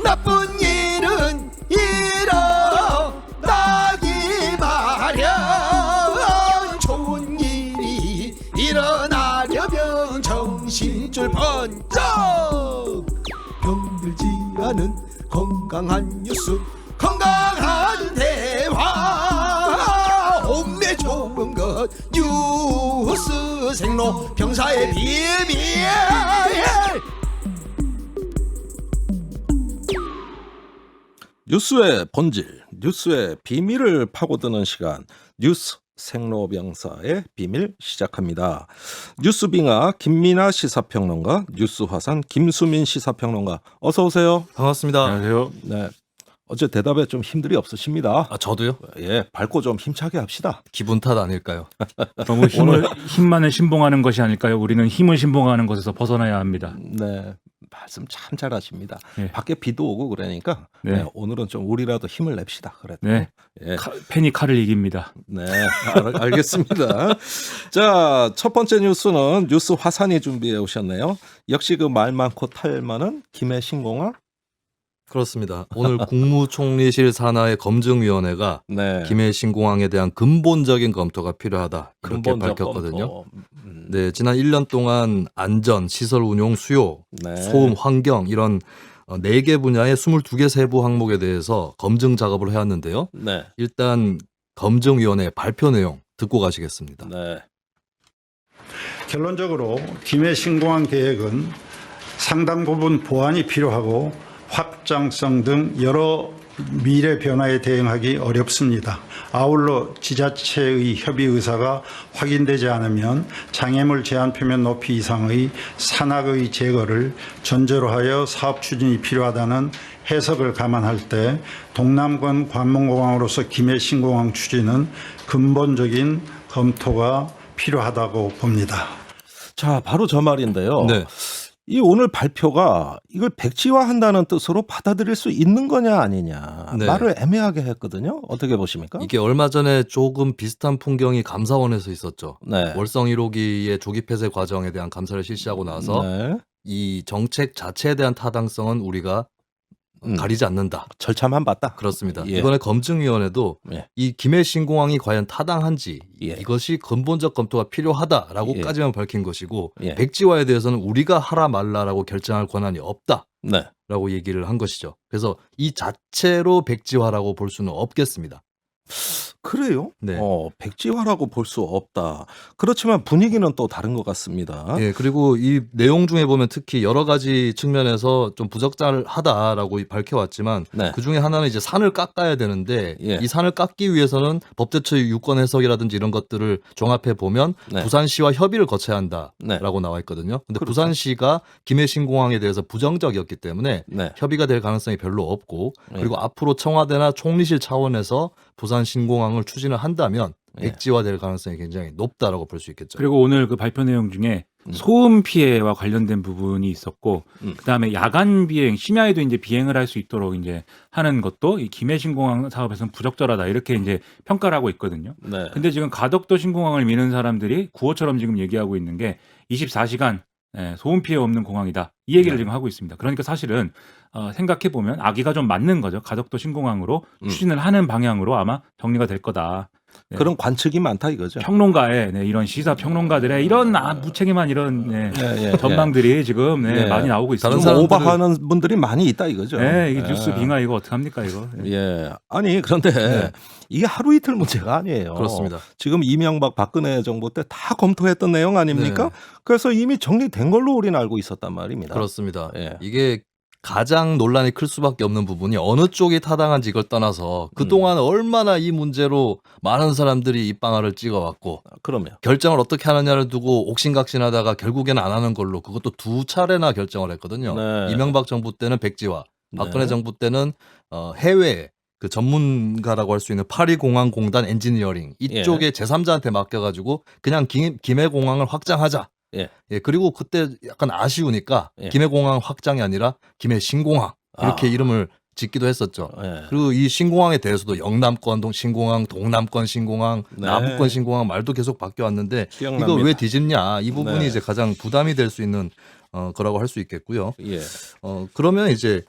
나쁜 일은 일어나기 마련. 좋은 일이 일어나려면 정신줄 번쩍. 병들지 않은 건강한 뉴스, 건강한 대화. 옥내 좋은 것 뉴스 생로 병사의 비밀. 뉴스의 본질, 뉴스의 비밀을 파고드는 시간, 뉴스 생로병사의 비밀 시작합니다. 뉴스빙하 김민아 시사평론가, 뉴스화산 김수민 시사평론가, 어서 오세요. 반갑습니다. 안녕하세요. 네, 어제 대답에 좀 힘들이 없으십니다. 아, 저도요? 예, 밝고 좀 힘차게 합시다. 기분 탓 아닐까요? 너무 힘만을 신봉하는 것이 아닐까요? 우리는 힘을 신봉하는 것에서 벗어나야 합니다. 네, 말씀 참 잘하십니다. 네. 밖에 비도 오고 그러니까 네. 네, 오늘은 좀 우리라도 힘을 냅시다. 그래도. 네. 예. 팬이 칼을 이깁니다. 네, 알겠습니다. 자, 첫 번째 뉴스는 뉴스 화산이 준비해 오셨네요. 역시 그 말 많고 탈 많은 김해 신공항. 그렇습니다. 오늘 국무총리실 산하의 검증위원회가 네, 김해 신공항에 대한 근본적인 검토가 필요하다 이렇게 근본적 밝혔거든요. 검토. 네, 지난 1년 동안 안전, 시설 운용, 수요, 네. 소음, 환경 이런 4개 분야의 22개 세부 항목에 대해서 검증 작업을 해왔는데요. 네, 일단 검증위원회 발표 내용 듣고 가시겠습니다. 네, 결론적으로 김해 신공항 계획은 상당 부분 보완이 필요하고 확장성 등 여러 미래 변화에 대응하기 어렵습니다. 아울러 지자체의 협의 의사가 확인되지 않으면 장애물 제한 표면 높이 이상의 산악의 제거를 전제로 하여 사업 추진이 필요하다는 해석을 감안할 때 동남권 관문공항으로서 김해 신공항 추진은 근본적인 검토가 필요하다고 봅니다. 자, 바로 저 말인데요. 네. 이 오늘 발표가 이걸 백지화한다는 뜻으로 받아들일 수 있는 거냐 아니냐 네. 말을 애매하게 했거든요. 어떻게 보십니까? 이게 얼마 전에 조금 비슷한 풍경이 감사원에서 있었죠. 네, 월성 1호기의 조기 폐쇄 과정에 대한 감사를 실시하고 나서 네. 이 정책 자체에 대한 타당성은 우리가 가리지 않는다. 절차만 봤다. 그렇습니다. 예. 이번에 검증위원회도 예. 이 김해 신공항이 과연 타당한지 예. 이것이 근본적 검토가 필요하다라고까지만 밝힌 것이고 예. 백지화에 대해서는 우리가 하라 말라라고 결정할 권한이 없다라고 네. 얘기를 한 것이죠. 그래서 이 자체로 백지화라고 볼 수는 없겠습니다. 그래요? 네. 백지화라고 볼 수 없다. 그렇지만 분위기는 또 다른 것 같습니다. 예, 그리고 이 내용 중에 보면 특히 여러 가지 측면에서 좀 부적절하다라고 밝혀왔지만 네. 그 중에 하나는 이제 산을 깎아야 되는데 예. 이 산을 깎기 위해서는 법제처의 유권 해석이라든지 이런 것들을 종합해 보면 네. 부산시와 협의를 거쳐야 한다라고 네. 나와 있거든요. 근데 그렇죠. 부산시가 김해 신공항에 대해서 부정적이었기 때문에 네. 협의가 될 가능성이 별로 없고 네. 그리고 앞으로 청와대나 총리실 차원에서 부산 신공항을 추진을 한다면 예. 백지화될 가능성이 굉장히 높다라고 볼 수 있겠죠. 그리고 오늘 그 발표 내용 중에 소음 피해와 관련된 부분이 있었고, 그다음에 야간 비행, 심야에도 이제 비행을 할 수 있도록 이제 하는 것도 이 김해 신공항 사업에서는 부적절하다 이렇게 이제 평가를 하고 있거든요. 네. 근데 지금 가덕도 신공항을 미는 사람들이 구호처럼 지금 얘기하고 있는 게 24시간 소음 피해 없는 공항이다. 이 얘기를 지금 하고 있습니다. 그러니까 사실은 생각해 보면 아기가 좀 맞는 거죠. 가덕도 신공항으로 추진을 하는 방향으로 아마 정리가 될 거다. 네. 그런 관측이 많다 이거죠. 평론가의 이런 시사 평론가들의 이런 무책임한 이런 전망들이 지금 많이 나오고 있습니다. 다른 오버하는 분들이 많이 있다 이거죠. 네, 이 뉴스 빙하 이거 어떡 합니까 이거? 예. 아니 그런데 이게 하루 이틀 문제가 아니에요. 그렇습니다. 지금 이명박 박근혜 정부 때 다 검토했던 내용 아닙니까? 네. 그래서 이미 정리된 걸로 우리는 알고 있었단 말입니다. 그렇습니다. 예. 이게 가장 논란이 클 수밖에 없는 부분이 어느 쪽이 타당한지 이걸 떠나서 그동안 얼마나 이 문제로 많은 사람들이 입방아를 찍어왔고 그러면 결정을 어떻게 하느냐를 두고 옥신각신하다가 결국에는 안 하는 걸로 그것도 2차례나 결정을 했거든요. 네. 이명박 정부 때는 백지화, 박근혜 네. 정부 때는 해외 그 전문가라고 할 수 있는 파리공항공단 엔지니어링 이쪽에 제3자한테 맡겨가지고 그냥 김해공항을 확장하자. 예. 예, 그리고 그때 약간 아쉬우니까 예. 김해공항 확장이 아니라 김해 신공항 이렇게 이름을 짓기도 했었죠. 예. 그리고 이 신공항에 대해서도 영남권 신공항, 동남권 신공항, 네. 남권 신공항 말도 계속 바뀌어왔는데 기억납니다. 이거 왜 뒤집냐 이 부분이 네. 이제 가장 부담이 될 수 있는 거라고 할 수 있겠고요. 예. 그러면 이제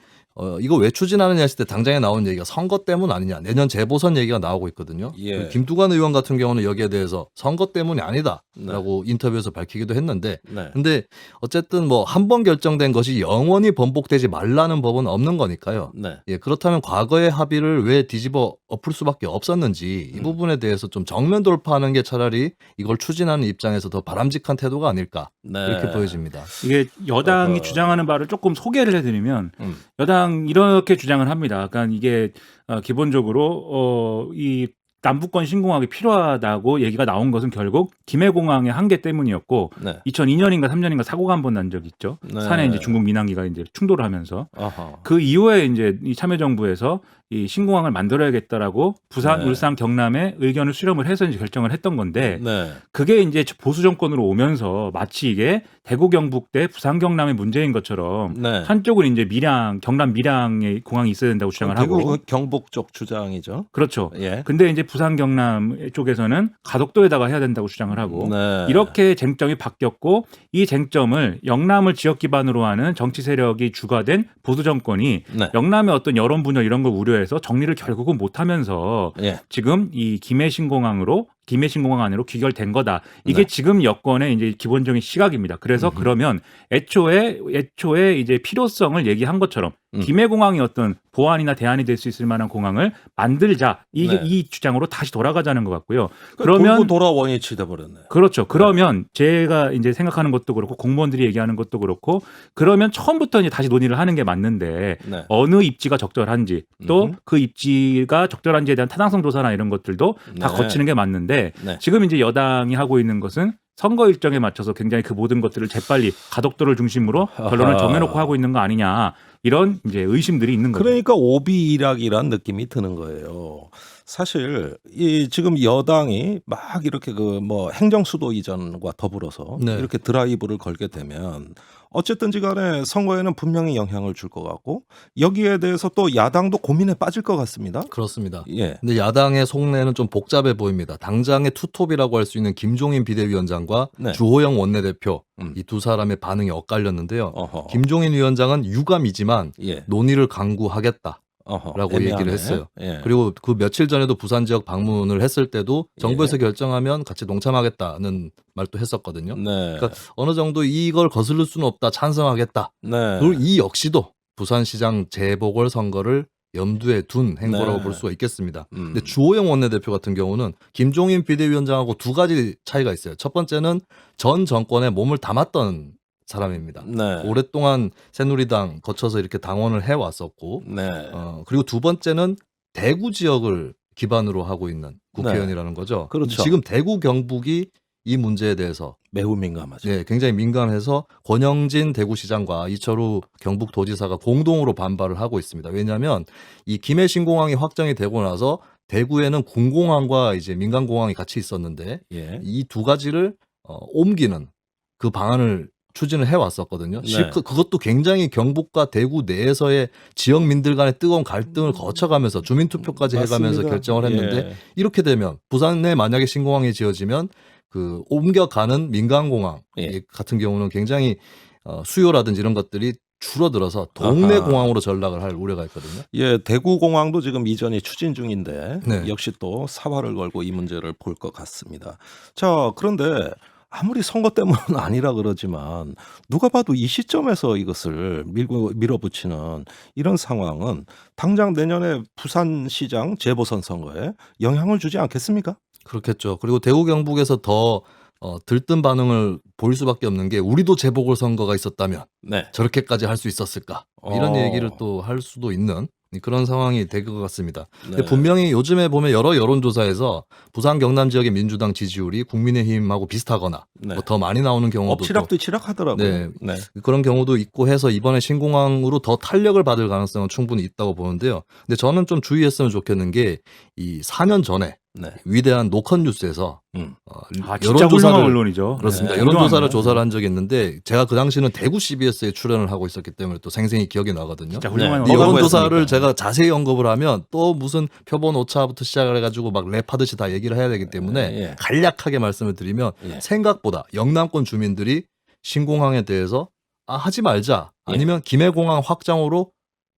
이거 왜 추진하느냐 했을 때 당장에 나온 얘기가 선거 때문 아니냐. 내년 재보선 얘기가 나오고 있거든요. 예. 김두관 의원 같은 경우는 여기에 대해서 선거 때문이 아니다라고 네. 인터뷰에서 밝히기도 했는데 네. 근데 어쨌든 뭐 한 번 결정된 것이 영원히 번복되지 말라는 법은 없는 거니까요. 네. 예, 그렇다면 과거의 합의를 왜 뒤집어 엎을 수밖에 없었는지 이 부분에 대해서 좀 정면 돌파하는 게 차라리 이걸 추진하는 입장에서 더 바람직한 태도가 아닐까 네. 이렇게 보여집니다. 이게 여당이 어허. 주장하는 바를 조금 소개를 해드리면 음. 여당 이렇게 주장을 합니다. 그러니까 이게 기본적으로 이 남북권 신공항이 필요하다고 얘기가 나온 것은 결국 김해공항의 한계 때문이었고 네. 2002년인가 3년인가 사고가 한 번 난 적이 있죠. 네. 산에 이제 중국 민항기가 이제 충돌을 하면서 아하. 그 이후에 이제 이 참여정부에서 이 신공항을 만들어야겠다라고 부산, 네. 울산, 경남에 의견을 수렴을 해서 이제 결정을 했던 건데 네. 그게 이제 보수 정권으로 오면서 마치 이게 대구 경북 대 부산 경남의 문제인 것처럼 네. 한쪽은 이제 밀양, 경남 밀양에 공항이 있어야 된다고 주장을 대구 하고 경북 쪽 주장이죠. 그렇죠. 예. 근데 이제 부산 경남 쪽에서는 가덕도에다가 해야 된다고 주장을 하고 네. 이렇게 쟁점이 바뀌었고 이 쟁점을 영남을 지역 기반으로 하는 정치 세력이 주가된 보수 정권이 네. 영남의 어떤 여론 분열 이런 걸 우려해서 정리를 결국은 못하면서 예. 지금 이 김해신공항 안으로 귀결된 거다. 이게 네. 지금 여권의 이제 기본적인 시각입니다. 그래서 그러면 애초에 이제 필요성을 얘기한 것처럼 김해공항이 어떤 보완이나 대안이 될 수 있을 만한 공항을 만들자. 이게 네. 이 주장으로 다시 돌아가자는 것 같고요. 그러면 그러면 돌고 돌아 원위치 돼 버렸네. 그렇죠. 그러면 제가 이제 생각하는 것도 그렇고 공무원들이 얘기하는 것도 그렇고 그러면 처음부터 이제 다시 논의를 하는 게 맞는데 네. 어느 입지가 적절한지 또 그 입지가 적절한지에 대한 타당성 조사나 이런 것들도 다 네. 거치는 게 맞는데 네. 지금 이제 여당이 하고 있는 것은 선거 일정에 맞춰서 굉장히 그 모든 것들을 재빨리 가덕도를 중심으로 결론을 아하. 정해놓고 하고 있는 거 아니냐 이런 이제 의심들이 있는 거죠. 그러니까 오비일학이란 느낌이 드는 거예요. 사실 이 지금 여당이 막 이렇게 그 뭐 행정수도 이전과 더불어서 네. 이렇게 드라이브를 걸게 되면 어쨌든지 간에 선거에는 분명히 영향을 줄 것 같고 여기에 대해서 또 야당도 고민에 빠질 것 같습니다. 그렇습니다. 예. 근데 야당의 속내는 좀 복잡해 보입니다. 당장의 투톱이라고 할 수 있는 김종인 비대위원장과 네. 주호영 원내대표 음. 이 두 사람의 반응이 엇갈렸는데요. 어허. 김종인 위원장은 유감이지만 예. 논의를 강구하겠다. 어허. 라고 애매하네. 얘기를 했어요. 예. 그리고 그 며칠 전에도 부산 지역 방문을 했을 때도 정부에서 예. 결정하면 같이 동참하겠다는 말도 했었거든요. 네. 그러니까 어느 정도 이걸 거스를 수는 없다, 찬성하겠다. 네. 그리고 이 역시도 부산시장 재보궐 선거를 염두에 둔 행보라고 네. 볼 수가 있겠습니다. 음. 근데 주호영 원내대표 같은 경우는 김종인 비대위원장하고 두 가지 차이가 있어요. 첫 번째는 전 정권에 몸을 담았던 사람입니다. 네. 오랫동안 새누리당 거쳐서 이렇게 당원을 해왔었고 네. 그리고 두 번째는 대구 지역을 기반으로 하고 있는 국회의원이라는 거죠. 그렇죠. 지금 대구 경북이 이 문제에 대해서 매우 민감하죠. 네, 굉장히 민감해서 권영진 대구시장과 이철우 경북도지사가 공동으로 반발을 하고 있습니다. 왜냐하면 이 김해신공항이 확정이 되고 나서 대구에는 군공항과 이제 민간공항이 같이 있었는데 예. 이 두 가지를 옮기는 그 방안을 추진을 해왔었거든요. 네. 그것도 굉장히 경북과 대구 내에서의 지역민들 간의 뜨거운 갈등을 거쳐가면서 주민투표까지 해가면서 맞습니다. 결정을 했는데 예. 이렇게 되면 부산에 만약에 신공항이 지어지면 그 옮겨가는 민간공항 예. 같은 경우는 굉장히 수요라든지 이런 것들이 줄어들어서 동네 아하. 공항으로 전락을 할 우려가 있거든요. 예, 대구공항도 지금 이전이 추진 중인데 네. 역시 또 사활을 걸고 이 문제를 볼 것 같습니다. 자, 그런데 아무리 선거 때문은 아니라 그러지만 누가 봐도 이 시점에서 이것을 밀어붙이는 이런 상황은 당장 내년에 부산시장 재보선 선거에 영향을 주지 않겠습니까? 그렇겠죠. 그리고 대구 경북에서 더 들뜬 반응을 보일 수밖에 없는 게 우리도 재보궐 선거가 있었다면 네. 저렇게까지 할 수 있었을까? 이런 어. 얘기를 또 할 수도 있는 그런 상황이 될 것 같습니다. 근데 네. 분명히 요즘에 보면 여러 여론조사에서 부산 경남 지역의 민주당 지지율이 국민의힘하고 비슷하거나 네. 뭐더 많이 나오는 경우도 또 엎치락뒤치락하더라고요. 네. 네. 그런 경우도 있고 해서 이번에 신공항으로 더 탄력을 받을 가능성은 충분히 있다고 보는데요. 근데 저는 좀 주의했으면 좋겠는 게 이 4년 전에 네. 위대한 노컷뉴스에서 진짜 훌륭한 언론이죠. 그렇습니다. 네. 여론조사를 훌륭합니다. 조사를 한 적이 있는데 제가 그 당시는 대구 CBS에 출연을 하고 있었기 때문에 또 생생히 기억이 나거든요. 진짜 훌륭한 네. 이 언론. 여론조사를 했습니까? 제가 자세히 언급을 하면 또 무슨 표본 오차부터 시작을 해가지고 막 랩하듯이 다 얘기를 해야 되기 때문에 예. 간략하게 말씀을 드리면 예. 생각보다 영남권 주민들이 신공항에 대해서 하지 말자 아니면 김해공항 확장으로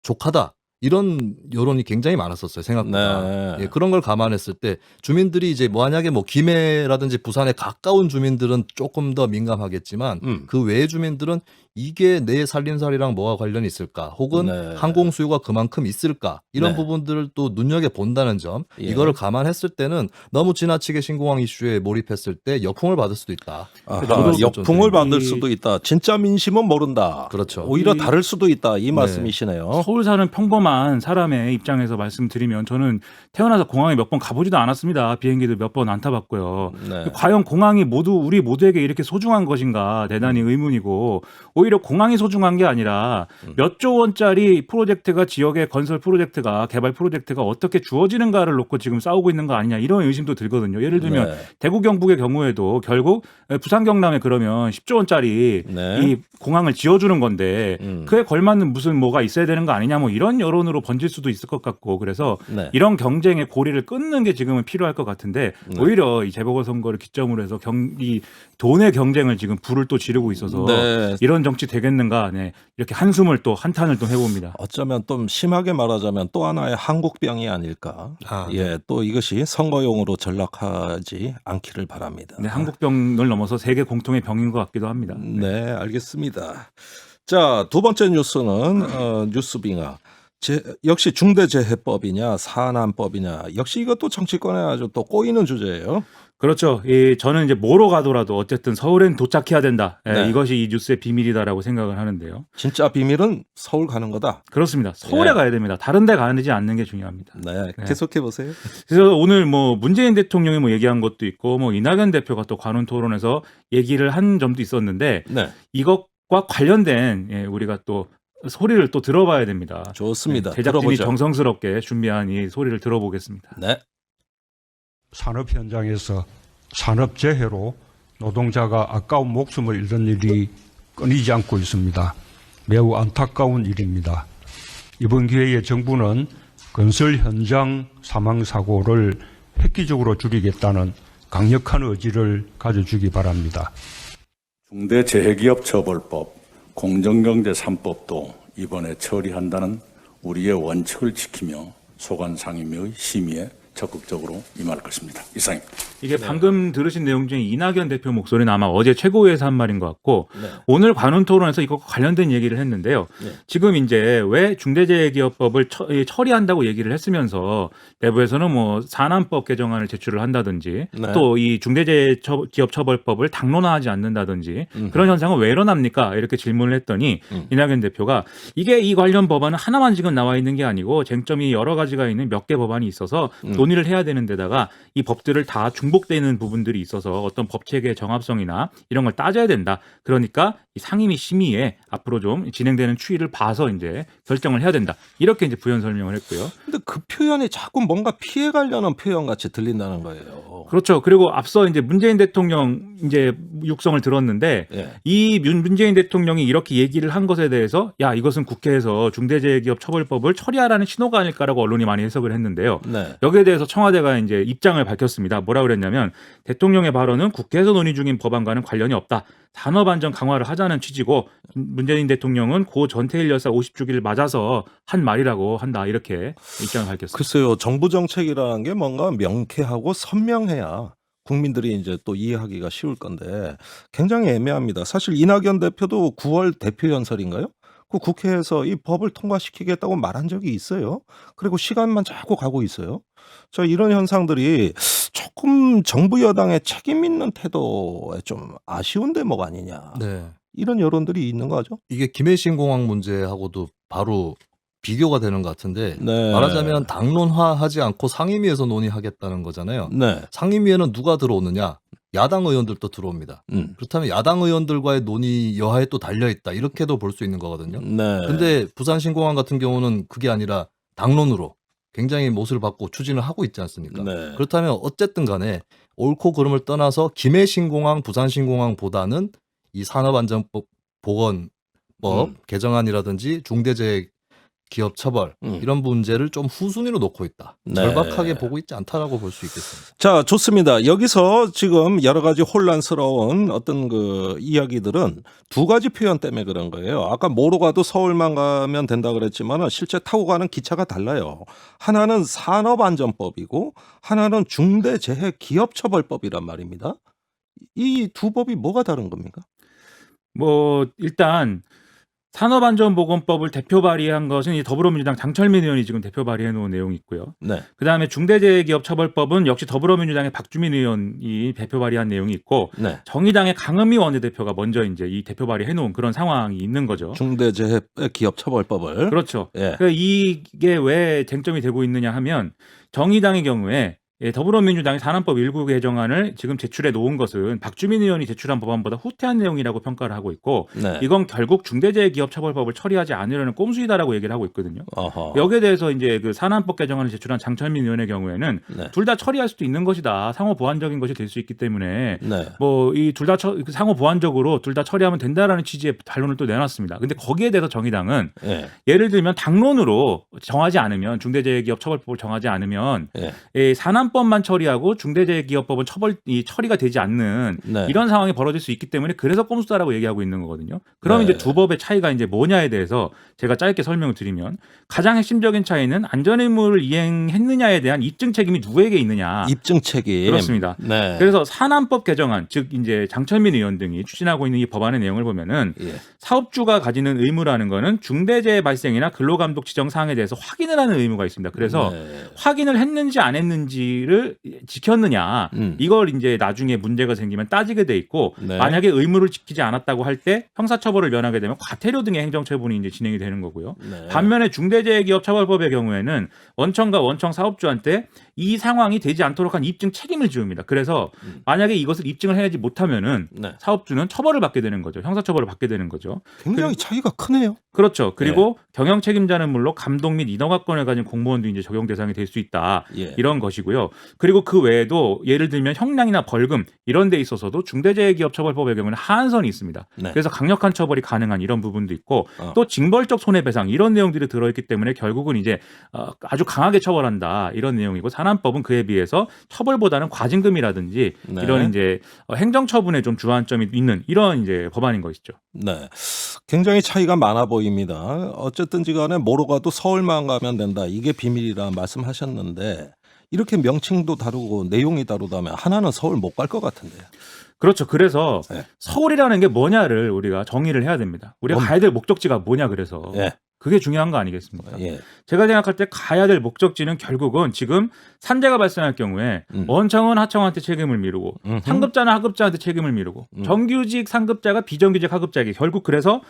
족하다. 이런 여론이 굉장히 많았었어요, 생각보다. 네. 예, 그런 걸 감안했을 때 주민들이 이제 만약에 뭐 김해라든지 부산에 가까운 주민들은 조금 더 민감하겠지만 그 외의 주민들은 이게 내 살림살이랑 뭐가 관련이 있을까? 혹은 네. 항공 수요가 그만큼 있을까? 이런 네. 부분들을 또 눈여겨 본다는 점. 예. 이거를 감안했을 때는 너무 지나치게 신공항 이슈에 몰입했을 때 역풍을 받을 수도 있다. 아하, 저도 역풍을 좀 받을 이- 수도 있다. 진짜 민심은 모른다. 그렇죠. 오히려 이- 다를 수도 있다. 이 네. 말씀이시네요. 서울 사는 평범한 사람의 입장에서 말씀드리면 저는 태어나서 공항에 몇 번 가보지도 않았습니다. 비행기도 몇 번 안 타봤고요. 네. 과연 공항이 우리 모두에게 이렇게 소중한 것인가 대단히 의문이고 오히려 공항이 소중한 게 아니라 몇 조 원짜리 프로젝트가 지역의 건설 프로젝트가 개발 프로젝트가 어떻게 주어지는가를 놓고 지금 싸우고 있는 거 아니냐 이런 의심도 들거든요. 예를 들면 네. 대구 경북의 경우에도 결국 부산 경남에 그러면 10조 원짜리 네. 이 공항을 지어주는 건데 그에 걸맞는 무슨 뭐가 있어야 되는 거 아니냐 뭐 이런 여론으로 번질 수도 있을 것 같고 그래서 네. 이런 경쟁의 고리를 끊는 게 지금은 필요할 것 같은데 네. 오히려 이 재보궐선거를 기점으로 해서 이 돈의 경쟁을 지금 불을 또 지르고 있어서 네. 이런 정치 되겠는가 네. 이렇게 한숨을 또 한탄을 또 해봅니다. 어쩌면 좀 심하게 말하자면 또 하나의 한국병이 아닐까. 아, 예, 또 이것이 선거용으로 전락하지 않기를 바랍니다. 네, 한국병을 넘어서 세계 공통의 병인 것 같기도 합니다. 네, 알겠습니다. 자, 두 번째 뉴스는 뉴스빙하. 역시 중대재해법이냐 산안법이냐 역시 이것도 정치권에 아주 또 꼬이는 주제예요. 그렇죠. 저는 이제 뭐로 가더라도 어쨌든 서울엔 도착해야 된다. 예, 네. 이것이 이 뉴스의 비밀이다라고 생각을 하는데요. 진짜 비밀은 서울 가는 거다. 그렇습니다. 서울에 예. 가야 됩니다. 다른 데 가지 않는 게 중요합니다. 네, 네. 계속해 보세요. 그래서 오늘 뭐 문재인 대통령이 뭐 얘기한 것도 있고 뭐 이낙연 대표가 또 관훈 토론에서 얘기를 한 점도 있었는데 네, 이것과 관련된 우리가 또 소리를 또 들어봐야 됩니다. 좋습니다. 제작진이 들어보죠. 정성스럽게 준비한 이 소리를 들어보겠습니다. 네, 산업 현장에서 산업재해로 노동자가 아까운 목숨을 잃는 일이 끊이지 않고 있습니다. 매우 안타까운 일입니다. 이번 기회에 정부는 건설 현장 사망사고를 획기적으로 줄이겠다는 강력한 의지를 가져주기 바랍니다. 중대재해기업처벌법, 공정경제 3법도 이번에 처리한다는 우리의 원칙을 지키며 소관상임위의 심의에 적극적으로 임할 것입니다. 이상입니다. 이게 방금 들으신 내용 중에 이낙연 대표 목소리는 아마 어제 최고위에서 한 말인 것 같고 네. 오늘 관훈 토론에서 이것과 관련된 얘기를 했는데요. 네. 지금 이제 왜 중대재해기업법을 처리한다고 얘기를 했으면서 내부에서는 뭐 산안법 개정안을 제출을 한다든지 네. 또 이 중대재해기업처벌법을 당론화하지 않는다든지 그런 현상은 왜 일어납니까? 이렇게 질문을 했더니 이낙연 대표가 이게 이 관련 법안은 하나만 지금 나와 있는 게 아니고 쟁점이 여러 가지가 있는 몇 개 법안이 있어서 논의를 해야 되는 데다가 이 법들을 다 중복되는 부분들이 있어서 어떤 법체계의 정합성이나 이런 걸 따져야 된다. 그러니까 이 상임위 심의에 앞으로 좀 진행되는 추이를 봐서 이제 결정을 해야 된다. 이렇게 이제 부연 설명을 했고요. 근데 그 표현이 자꾸 뭔가 피해 가려는 표현 같이 들린다는 거예요. 그렇죠. 그리고 앞서 이제 문재인 대통령 이제 육성을 들었는데 예. 이 문재인 대통령이 이렇게 얘기를 한 것에 대해서 야 이것은 국회에서 중대재해기업처벌법을 처리하라는 신호가 아닐까라고 언론이 많이 해석을 했는데요. 네. 여기에 대해서 청와대가 이제 입장을 밝혔습니다. 뭐라 그랬냐면 대통령의 발언은 국회에서 논의 중인 법안과는 관련이 없다. 산업안전 강화를 하자는 취지고 문재인 대통령은 고 전태일 여사 50주기를 맞아서 한 말이라고 한다. 이렇게 입장을 밝혔습니다. 글쎄요, 정부 정책이라는 게 뭔가 명쾌하고 선명해야 국민들이 이제 또 이해하기가 쉬울 건데 굉장히 애매합니다. 사실 이낙연 대표도 9월 대표 연설인가요? 그 국회에서 이 법을 통과시키겠다고 말한 적이 있어요. 그리고 시간만 자꾸 가고 있어요. 자, 이런 현상들이 조금 정부 여당의 책임 있는 태도에 좀 아쉬운 대목 아니냐. 네. 이런 여론들이 있는 거죠. 이게 김해신공항 문제하고도 바로 비교가 되는 것 같은데 네. 말하자면 당론화하지 않고 상임위에서 논의하겠다는 거잖아요. 네. 상임위에는 누가 들어오느냐? 야당 의원들도 들어옵니다. 그렇다면 야당 의원들과의 논의 여하에 또 달려있다. 이렇게도 볼 수 있는 거거든요. 네. 근데 부산신공항 같은 경우는 그게 아니라 당론으로 굉장히 못을 받고 추진을 하고 있지 않습니까? 네. 그렇다면 어쨌든 간에 옳고 그름을 떠나서 김해신공항, 부산신공항보다는 이 산업안전법 보건법 개정안이라든지 중대재해 기업 처벌 이런 문제를 좀 후순위로 놓고 있다. 네. 절박하게 보고 있지 않다라고 볼 수 있겠습니다. 자, 좋습니다. 여기서 지금 여러 가지 혼란스러운 어떤 그 이야기들은 두 가지 표현 때문에 그런 거예요. 아까 뭐로 가도 서울만 가면 된다 그랬지만 실제 타고 가는 기차가 달라요. 하나는 산업안전법이고 하나는 중대재해기업처벌법이란 말입니다. 이 두 법이 뭐가 다른 겁니까? 뭐 일단 산업안전보건법을 대표 발의한 것은 이 더불어민주당 장철민 의원이 지금 대표 발의해 놓은 내용이 있고요. 네. 그다음에 중대재해기업처벌법은 역시 더불어민주당의 박주민 의원이 대표 발의한 내용이 있고 네. 정의당의 강은미 원내대표가 먼저 이제 이 대표 발의해 놓은 그런 상황이 있는 거죠. 중대재해기업처벌법을. 그렇죠. 예. 그러니까 이게 왜 쟁점이 되고 있느냐 하면 정의당의 경우에 더불어민주당이 산안법 1구 개정안을 지금 제출해 놓은 것은 박주민 의원이 제출한 법안보다 후퇴한 내용이라고 평가를 하고 있고 네. 이건 결국 중대재해기업처벌법을 처리하지 않으려는 꼼수이다라고 얘기를 하고 있거든요. 어허. 여기에 대해서 이제 그 산안법 개정안을 제출한 장철민 의원의 경우에는 네. 둘 다 처리할 수도 있는 것이다. 상호 보완적인 것이 될 수 있기 때문에 네. 뭐 이 둘 다 상호 보완적으로 둘 다 처리하면 된다라는 취지의 반론을 또 내놨습니다. 근데 거기에 대해서 정의당은 예. 예를 들면 당론으로 정하지 않으면 중대재해기업처벌법을 정하지 않으면 예. 이 산안법만 처리하고 중대재해기업법은 처리가 되지 않는 네. 이런 상황이 벌어질 수 있기 때문에 그래서 꼼수다라고 얘기하고 있는 거거든요. 그럼 네. 이제 두 법의 차이가 이제 뭐냐에 대해서 제가 짧게 설명을 드리면 가장 핵심적인 차이는 안전의무를 이행했느냐에 대한 입증 책임이 누구에게 있느냐. 입증 책임. 그렇습니다. 네. 그래서 산안법 개정안, 즉 이제 장철민 의원 등이 추진하고 있는 이 법안의 내용을 보면은 예. 사업주가 가지는 의무라는 거는 중대재해 발생이나 근로감독 지정 사항에 대해서 확인을 하는 의무가 있습니다. 그래서 네. 확인을 했는지 안 했는지를 지켰느냐 이걸 이제 나중에 문제가 생기면 따지게 돼 있고 네. 만약에 의무를 지키지 않았다고 할 때 형사처벌을 면하게 되면 과태료 등의 행정처분이 이제 진행이 되는 거고요. 네. 반면에 중대재해기업처벌법의 경우에는 원청과 원청 사업주한테 이 상황이 되지 않도록 한 입증 책임을 지웁니다. 그래서 만약에 이것을 입증을 해내지 못하면은 네. 사업주는 처벌을 받게 되는 거죠. 형사처벌을 받게 되는 거죠. 굉장히 차이가 크네요. 그렇죠. 그리고 경영 책임자는 물론 감독 및 인허가권을 가진 공무원도 이제 적용 대상이 될 수 있다. 예. 이런 것이고요. 그리고 그 외에도 예를 들면 형량이나 벌금 이런 데 있어서도 중대재해기업처벌법의 경우는 하한선이 있습니다. 네. 그래서 강력한 처벌이 가능한 이런 부분도 있고 어. 또 징벌적 손해배상 이런 내용들이 들어있기 때문에 결국은 이제 아주 강하게 처벌한다 이런 내용이고 산안법은 그에 비해서 처벌보다는 과징금이라든지 네. 이런 이제 행정처분에 좀 주안점이 있는 이런 이제 법안인 것이죠. 네. 굉장히 차이가 많아 보입니다. 어쨌든지 간에 뭐로 가도 서울만 가면 된다. 이게 비밀이라 말씀하셨는데 이렇게 명칭도 다르고 내용이 다르다면 하나는 서울 못 갈 것 같은데요. 그렇죠. 그래서 네. 서울이라는 게 뭐냐를 우리가 정의를 해야 됩니다. 우리가 가야 될 목적지가 뭐냐 그래서 예. 그게 중요한 거 아니겠습니까? 예. 제가 생각할 때 가야 될 목적지는 결국은 지금 산재가 발생할 경우에 원청은 하청한테 책임을 미루고 상급자는 하급자한테 책임을 미루고 정규직 상급자가 비정규직 하급자에게 결국 그래서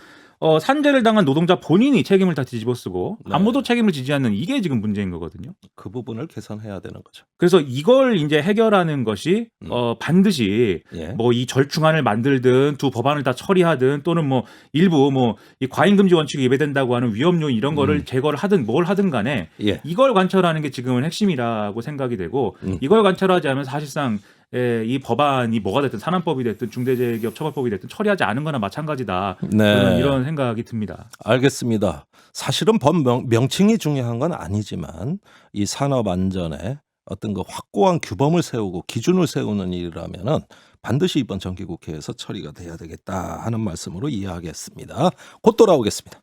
산재를 당한 노동자 본인이 책임을 다 뒤집어쓰고 네. 아무도 책임을 지지 않는 이게 지금 문제인 거거든요. 그 부분을 개선해야 되는 거죠. 그래서 이걸 이제 해결하는 것이 반드시 예. 뭐 이 절충안을 만들든 두 법안을 다 처리하든 또는 뭐 일부 뭐 이 과잉금지 원칙이 위배된다고 하는 위험 요인 이런 거를 제거를 하든 뭘 하든 간에 예. 이걸 관철하는 게 지금은 핵심이라고 생각이 되고 이걸 관철하지 않으면 사실상 이 법안이 뭐가 됐든 산안법이 됐든 중대재해기업처벌법이 됐든 처리하지 않은 거나 마찬가지다. 네. 이런 생각이 듭니다. 알겠습니다. 사실은 법 명칭이 중요한 건 아니지만 이 산업 안전에 어떤 그 확고한 규범을 세우고 기준을 세우는 일이라면은 반드시 이번 정기국회에서 처리가 돼야 되겠다 하는 말씀으로 이해하겠습니다. 곧 돌아오겠습니다.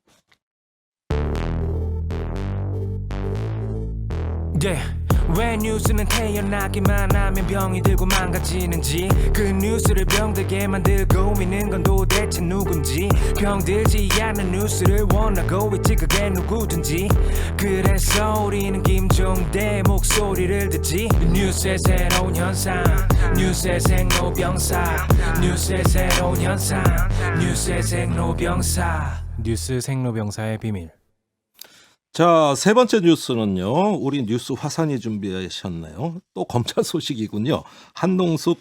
왜 뉴스는 태어나기만 하면 병이 들고 망가지는지 그 뉴스를 병들게 만들고 있는 건 도대체 누군지 병들지 않는 뉴스를 원하고 있지 그게 누구든지 그래서 우리는 김종대 목소리를 듣지 뉴스의 새로운 현상 뉴스의 생로병사 뉴스의 새로운 현상 뉴스의 생로병사 뉴스 생로병사의 비밀. 자, 세 번째 뉴스는요. 우리 뉴스 화산이 준비하셨네요. 또 검찰 소식이군요. 한동수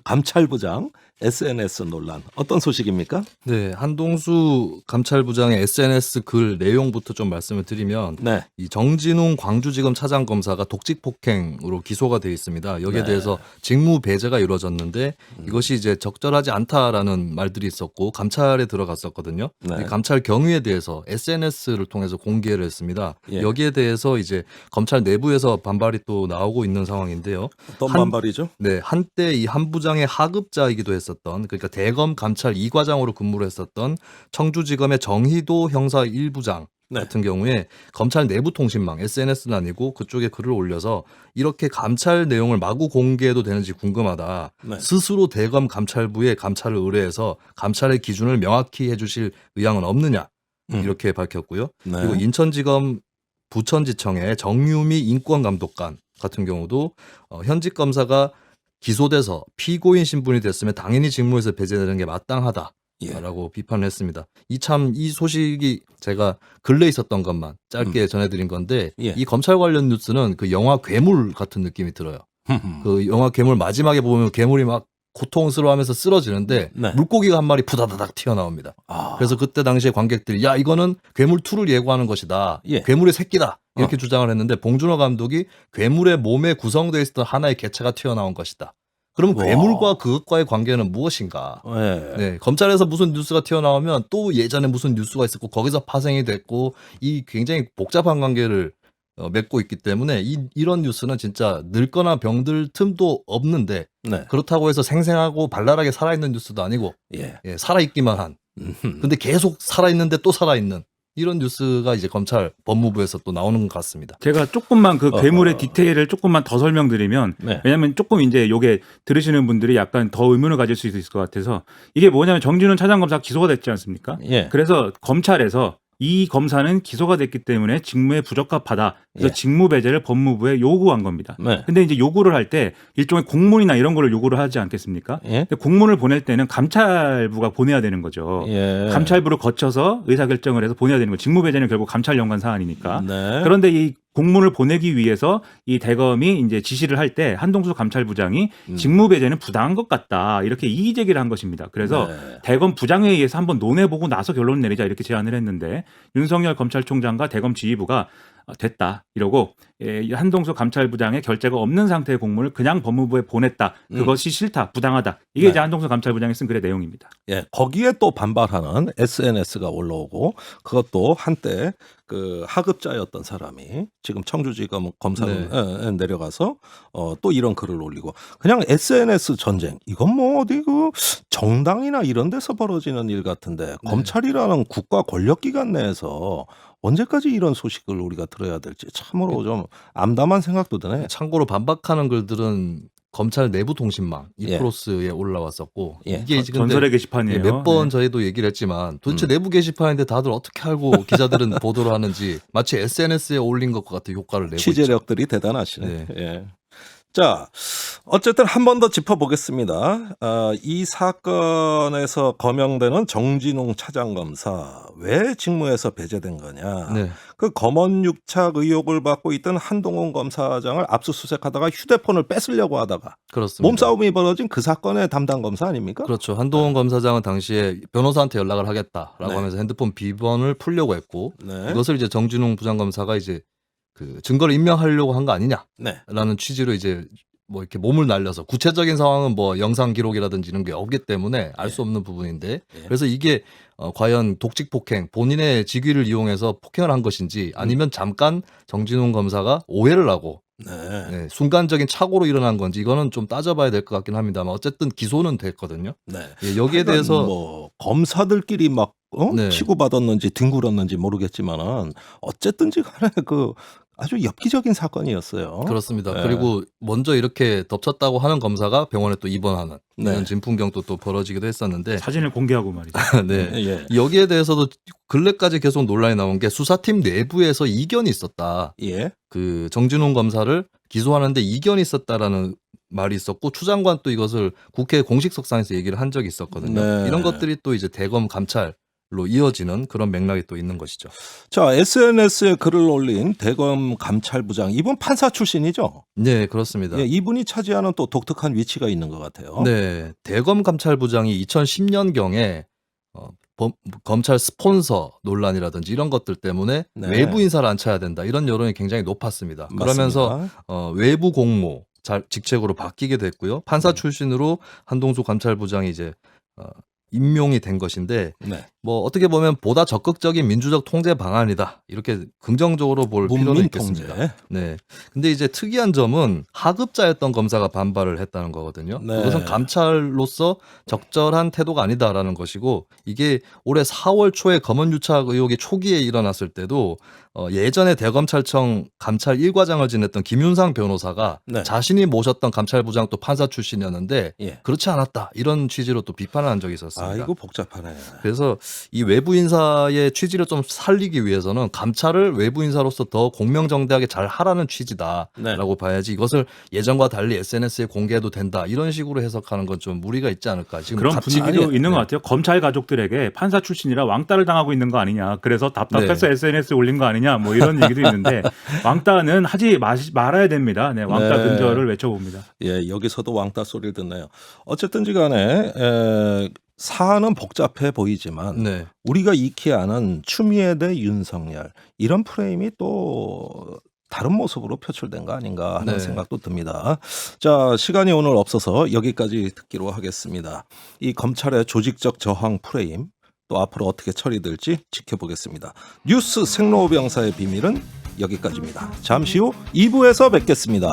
감찰부장 SNS 논란 어떤 소식입니까? 네, 한동수 감찰부장의 SNS 글 내용부터 좀 말씀을 드리면 네. 이 정진웅 광주지검 차장검사가 독직 폭행으로 기소가 돼 있습니다. 여기에 네. 대해서 직무 배제가 이루어졌는데 이것이 이제 적절하지 않다라는 말들이 있었고 감찰에 들어갔었거든요. 네. 이 감찰 경위에 대해서 SNS를 통해서 공개를 했습니다. 예. 여기에 대해서 이제 검찰 내부에서 반발이 또 나오고 있는 상황인데요. 어떤 한- 반발이죠? 네, 한때 이 한 부장의 하급자이기도 했었던, 그러니까 대검 감찰 2과장으로 근무를 했었던 청주지검의 정희도 형사 1부장 네. 같은 경우에 검찰 내부 통신망 SNS는 아니고 그쪽에 글을 올려서 이렇게 감찰 내용을 마구 공개해도 되는지 궁금하다. 네. 스스로 대검 감찰부에 감찰을 의뢰해서 감찰의 기준을 명확히 해주실 의향은 없느냐 이렇게 밝혔고요. 네. 그리고 인천지검 부천지청의 정유미 인권감독관 같은 경우도 현직 검사가 기소돼서 피고인 신분이 됐으면 당연히 직무에서 배제되는 게 마땅하다라고 비판을 했습니다. 이 소식이 제가 근래 있었던 것만 짧게 전해드린 건데 예. 이 검찰 관련 뉴스는 그 영화 괴물 같은 느낌이 들어요. 그 영화 괴물 마지막에 보면 괴물이 막 고통스러워하면서 쓰러지는데 네. 물고기가 한 마리 푸다다닥 튀어나옵니다. 아. 그래서 그때 당시에 관객들이 야 이거는 괴물 2를 예고하는 것이다. 예. 괴물의 새끼다. 이렇게 주장을 했는데 봉준호 감독이 괴물의 몸에 구성되어 있었던 하나의 개체가 튀어나온 것이다. 그럼 와. 괴물과 그것과의 관계는 무엇인가? 네. 네, 검찰에서 무슨 뉴스가 튀어나오면 또 예전에 무슨 뉴스가 있었고 거기서 파생이 됐고 이 굉장히 복잡한 관계를 맺고 있기 때문에 이런 뉴스는 진짜 늙거나 병들 틈도 없는데 네. 그렇다고 해서 생생하고 발랄하게 살아있는 뉴스도 아니고 예. 예, 살아있기만 한 근데 계속 살아있는데 또 살아있는 이런 뉴스가 이제 검찰 법무부에서 또 나오는 것 같습니다. 제가 조금만 그 괴물의 디테일을 조금만 더 설명드리면 네. 왜냐하면 조금 이제 요게 들으시는 분들이 약간 더 의문을 가질 수 있을 것 같아서 이게 뭐냐면 정진훈 차장검사 기소가 됐지 않습니까? 예. 그래서 검찰에서 이 검사는 기소가 됐기 때문에 직무에 부적합하다. 그래서 예. 직무 배제를 법무부에 요구한 겁니다. 네. 근데 이제 요구를 할 때 일종의 공문이나 이런 거를 요구를 하지 않겠습니까? 예. 근데 공문을 보낼 때는 감찰부가 보내야 되는 거죠. 예. 감찰부를 거쳐서 의사결정을 해서 보내야 되는 거죠. 직무 배제는 결국 감찰 연관 사안이니까. 네. 그런데 이 공문을 보내기 위해서 이 대검이 이제 지시를 할 때 한동수 감찰부장이 직무 배제는 부당한 것 같다 이렇게 이의 제기를 한 것입니다. 그래서 네. 대검 부장회의에서 한번 논해보고 나서 결론 내리자 이렇게 제안을 했는데 윤석열 검찰총장과 대검 지휘부가 됐다 이러고 한동수 감찰부장의 결재가 없는 상태의 공문을 그냥 법무부에 보냈다. 그것이 싫다, 부당하다. 이게 네. 이제 한동수 감찰부장이 쓴 글의 내용입니다. 예, 거기에 또 반발하는 SNS가 올라오고 그것도 한때 그 하급자였던 사람이 지금 청주지검 검사로 내려가서 또 이런 글을 올리고 그냥 SNS 전쟁 이건 뭐 어디 그 정당이나 이런 데서 벌어지는 일 같은데 검찰이라는 국가 권력기관 내에서 언제까지 이런 소식을 우리가 들어야 될지 참으로 좀 암담한 생각도 드네. 참고로 반박하는 글들은 검찰 내부 통신망 예. 이프로스에 올라왔었고 예. 이게 지금 전설의 게시판이에요. 몇 번 네. 저희도 얘기를 했지만 도대체 내부 게시판인데 다들 어떻게 알고 기자들은 보도를 하는지 마치 SNS에 올린 것과 같은 효과를 내고 있죠. 취재력들이 대단하시네. 네. 예. 자, 어쨌든 한 번 더 짚어보겠습니다. 이 사건에서 거명되는 정진웅 차장검사 왜 직무에서 배제된 거냐? 네. 그 검언육착 의혹을 받고 있던 한동훈 검사장을 압수수색하다가 휴대폰을 뺏으려고 하다가 그렇습니다. 몸싸움이 벌어진 그 사건의 담당 검사 아닙니까? 그렇죠. 한동훈 검사장은 당시에 변호사한테 연락을 하겠다라고 네. 하면서 핸드폰 비번을 풀려고 했고 네. 이것을 이제 정진웅 부장검사가 이제 그 증거를 인멸하려고 한 거 아니냐라는 네. 취지로 이제 뭐 이렇게 몸을 날려서 구체적인 상황은 뭐 영상 기록이라든지 이런 게 없기 때문에 알 수 없는 부분인데 예. 그래서 이게 과연 독직 폭행 본인의 직위를 이용해서 폭행을 한 것인지 아니면 잠깐 정진웅 검사가 오해를 하고 네. 순간적인 착오로 일어난 건지 이거는 좀 따져봐야 될 것 같긴 합니다만 어쨌든 기소는 됐거든요. 네. 예, 여기에 하여간 대해서 뭐 검사들끼리 막 네. 치고받았는지 뒹굴었는지 모르겠지만은 어쨌든지 간에 그 아주 엽기적인 사건이었어요. 그렇습니다. 네. 그리고 먼저 이렇게 덮쳤다고 하는 검사가 병원에 또 입원하는 네. 이런 진풍경도 또 벌어지기도 했었는데 사진을 공개하고 말이죠. 네. 예. 여기에 대해서도 근래까지 계속 논란이 나온 게 수사팀 내부에서 이견이 있었다. 예. 그 정진훈 검사를 기소하는데 이견이 있었다라는 말이 있었고 추 장관 또 이것을 국회 공식석상에서 얘기를 한 적이 있었거든요. 네. 이런 것들이 또 이제 대검 감찰 이어지는 그런 맥락이 또 있는 것이죠. 자, SNS에 글을 올린 대검 감찰부장 이분 판사 출신이죠? 네, 그렇습니다. 예, 이분이 차지하는 또 독특한 위치가 있는 것 같아요. 네, 대검 감찰부장이 2010년경에 검찰 스폰서 논란이라든지 이런 것들 때문에 네. 외부 인사를 앉혀야 된다 이런 여론이 굉장히 높았습니다. 그러면서 맞습니다. 외부 공모 직책으로 바뀌게 됐고요. 판사 출신으로 한동수 감찰부장이 이제 임명이 된 것인데 네. 뭐 어떻게 보면 보다 적극적인 민주적 통제 방안이다 이렇게 긍정적으로 볼 필요는 문민 있겠습니다. 통제. 네. 근데 이제 특이한 점은 하급자였던 검사가 반발을 했다는 거거든요. 네. 그것은 감찰로서 적절한 태도가 아니다라는 것이고 이게 올해 4월 초에 검언유착 의혹이 초기에 일어났을 때도 예전에 대검찰청 감찰 1과장을 지냈던 김윤상 변호사가 네. 자신이 모셨던 감찰부장 또 판사 출신이었는데 예. 그렇지 않았다 이런 취지로 또 비판을 한 적이 있었습니다. 아, 이거 복잡하네. 그래서 이 외부 인사의 취지를 좀 살리기 위해서는 감찰을 외부 인사로서 더 공명정대하게 잘 하라는 취지다라고 네. 봐야지 이것을 예전과 달리 SNS에 공개해도 된다 이런 식으로 해석하는 건 좀 무리가 있지 않을까. 지금 그런 분위기도 아니, 있는 네. 것 같아요. 검찰 가족들에게 판사 출신이라 왕따를 당하고 있는 거 아니냐. 그래서 답답해서 네. SNS에 올린 거 아니냐. 뭐 이런 얘기도 있는데 왕따는 하지 말아야 됩니다. 네, 왕따 네. 근절을 외쳐봅니다. 예, 여기서도 왕따 소리를 듣네요. 어쨌든지 간에 사안은 복잡해 보이지만 네. 우리가 익히 아는 추미애 대 윤석열 이런 프레임이 또 다른 모습으로 표출된 거 아닌가 하는 네. 생각도 듭니다. 자, 시간이 오늘 없어서 여기까지 듣기로 하겠습니다. 이 검찰의 조직적 저항 프레임 또 앞으로 어떻게 처리될지 지켜보겠습니다. 뉴스 생로병사의 비밀은 여기까지입니다. 잠시 후 2부에서 뵙겠습니다.